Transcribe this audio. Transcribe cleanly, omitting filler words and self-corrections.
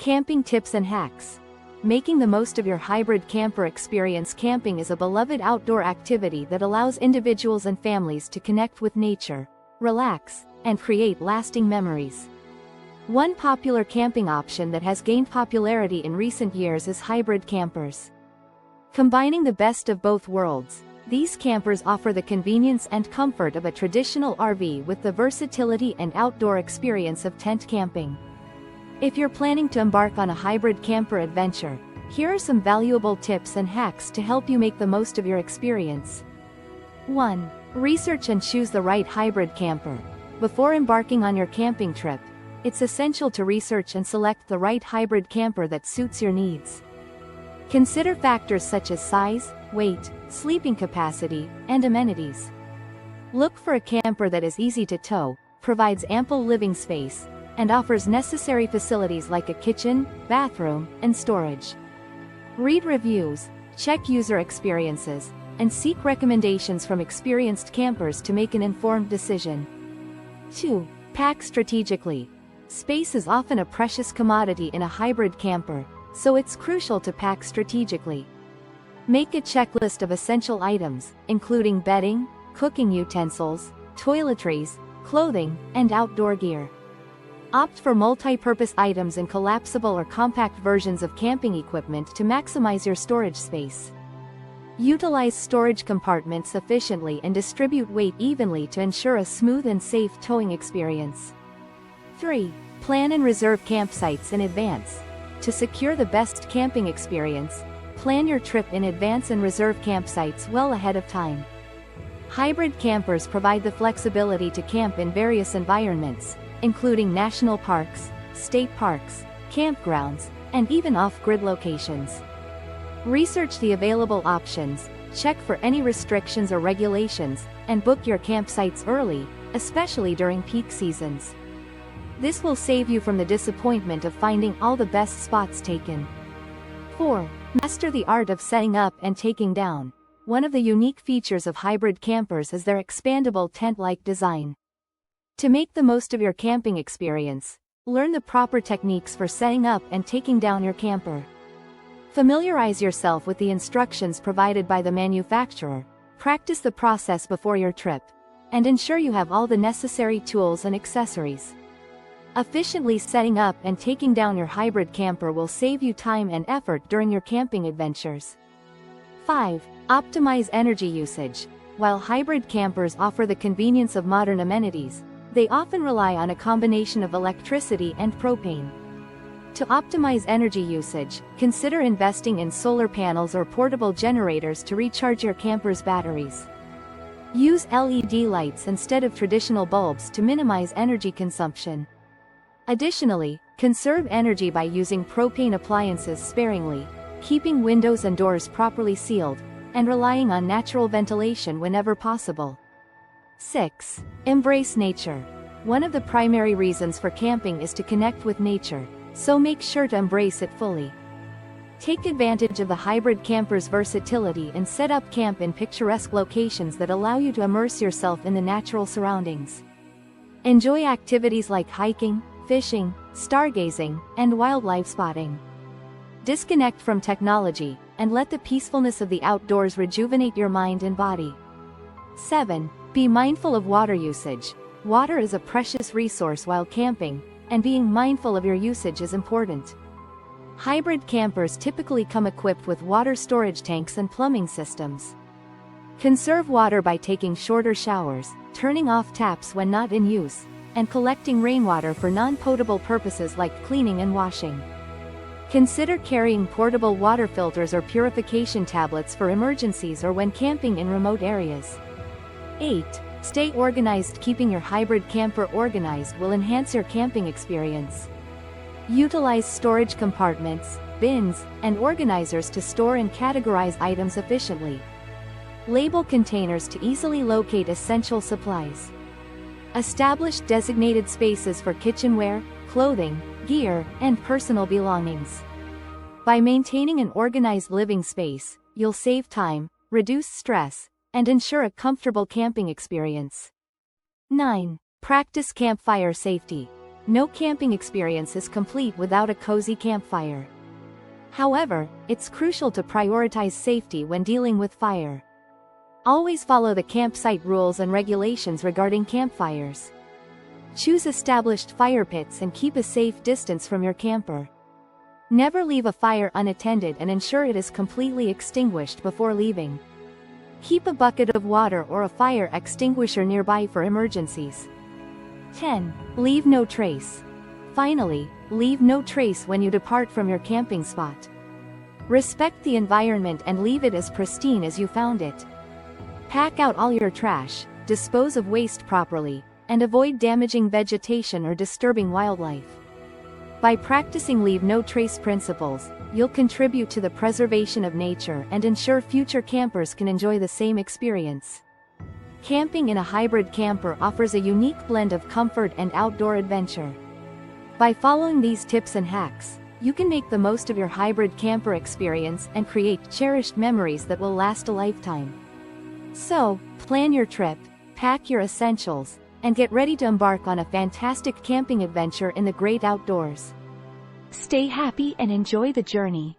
Camping tips and hacks. Making the most of your hybrid camper experience. Camping is a beloved outdoor activity that allows individuals and families to connect with nature, relax, and create lasting memories. One popular camping option that has gained popularity in recent years is hybrid campers. Combining the best of both worlds, these campers offer the convenience and comfort of a traditional RV with the versatility and outdoor experience of tent camping. If you're planning to embark on a hybrid camper adventure, here are some valuable tips and hacks to help you make the most of your experience. 1. Research and choose the right hybrid camper. Before embarking on your camping trip, it's essential to research and select the right hybrid camper that suits your needs. Consider factors such as size, weight, sleeping capacity, and amenities. Look for a camper that is easy to tow, provides ample living space, and offers necessary facilities like a kitchen, bathroom, and storage. Read reviews, check user experiences, and seek recommendations from experienced campers to make an informed decision. 2. Pack strategically. Space is often a precious commodity in a hybrid camper, so it's crucial to pack strategically. Make a checklist of essential items, including bedding, cooking utensils, toiletries, clothing, and outdoor gear. Opt for multi-purpose items and collapsible or compact versions of camping equipment to maximize your storage space. Utilize storage compartments efficiently and distribute weight evenly to ensure a smooth and safe towing experience. 3. Plan and reserve campsites in advance. To secure the best camping experience, plan your trip in advance and reserve campsites well ahead of time. Hybrid campers provide the flexibility to camp in various environments, including national parks, state parks, campgrounds, and even off-grid locations. Research the available options, check for any restrictions or regulations, and book your campsites early, especially during peak seasons. This will save you from the disappointment of finding all the best spots taken. 4. Master the art of setting up and taking down. One of the unique features of hybrid campers is their expandable tent-like design. To make the most of your camping experience, learn the proper techniques for setting up and taking down your camper. Familiarize yourself with the instructions provided by the manufacturer, practice the process before your trip, and ensure you have all the necessary tools and accessories. Efficiently setting up and taking down your hybrid camper will save you time and effort during your camping adventures. 5. Optimize energy usage. While hybrid campers offer the convenience of modern amenities, they often rely on a combination of electricity and propane. To optimize energy usage, consider investing in solar panels or portable generators to recharge your camper's batteries. Use LED lights instead of traditional bulbs to minimize energy consumption. Additionally, conserve energy by using propane appliances sparingly, keeping windows and doors properly sealed, and relying on natural ventilation whenever possible. 6. Embrace nature. One of the primary reasons for camping is to connect with nature, so make sure to embrace it fully. Take advantage of the hybrid camper's versatility and set up camp in picturesque locations that allow you to immerse yourself in the natural surroundings. Enjoy activities like hiking, fishing, stargazing, and wildlife spotting. Disconnect from technology, and let the peacefulness of the outdoors rejuvenate your mind and body. 7. Be mindful of water usage. Water is a precious resource while camping, and being mindful of your usage is important. Hybrid campers typically come equipped with water storage tanks and plumbing systems. Conserve water by taking shorter showers, turning off taps when not in use, and collecting rainwater for non-potable purposes like cleaning and washing. Consider carrying portable water filters or purification tablets for emergencies or when camping in remote areas. 8. Stay organized. Keeping your hybrid camper organized will enhance your camping experience. Utilize storage compartments, bins, and organizers to store and categorize items efficiently. Label containers to easily locate essential supplies. Establish designated spaces for kitchenware, clothing, gear, and personal belongings. By maintaining an organized living space, you'll save time, reduce stress, and ensure a comfortable camping experience. 9. Practice campfire safety. No camping experience is complete without a cozy campfire. However, it's crucial to prioritize safety when dealing with fire. Always follow the campsite rules and regulations regarding campfires. Choose established fire pits and keep a safe distance from your camper. Never leave a fire unattended and ensure it is completely extinguished before leaving. Keep a bucket of water or a fire extinguisher nearby for emergencies. 10. Leave no trace. Finally, leave no trace when you depart from your camping spot. Respect the environment and leave it as pristine as you found it. Pack out all your trash, dispose of waste properly, and avoid damaging vegetation or disturbing wildlife. By practicing leave no trace principles, you'll contribute to the preservation of nature and ensure future campers can enjoy the same experience. Camping in a hybrid camper offers a unique blend of comfort and outdoor adventure. By following these tips and hacks, you can make the most of your hybrid camper experience and create cherished memories that will last a lifetime. So, plan your trip, pack your essentials, and get ready to embark on a fantastic camping adventure in the great outdoors. Stay happy and enjoy the journey.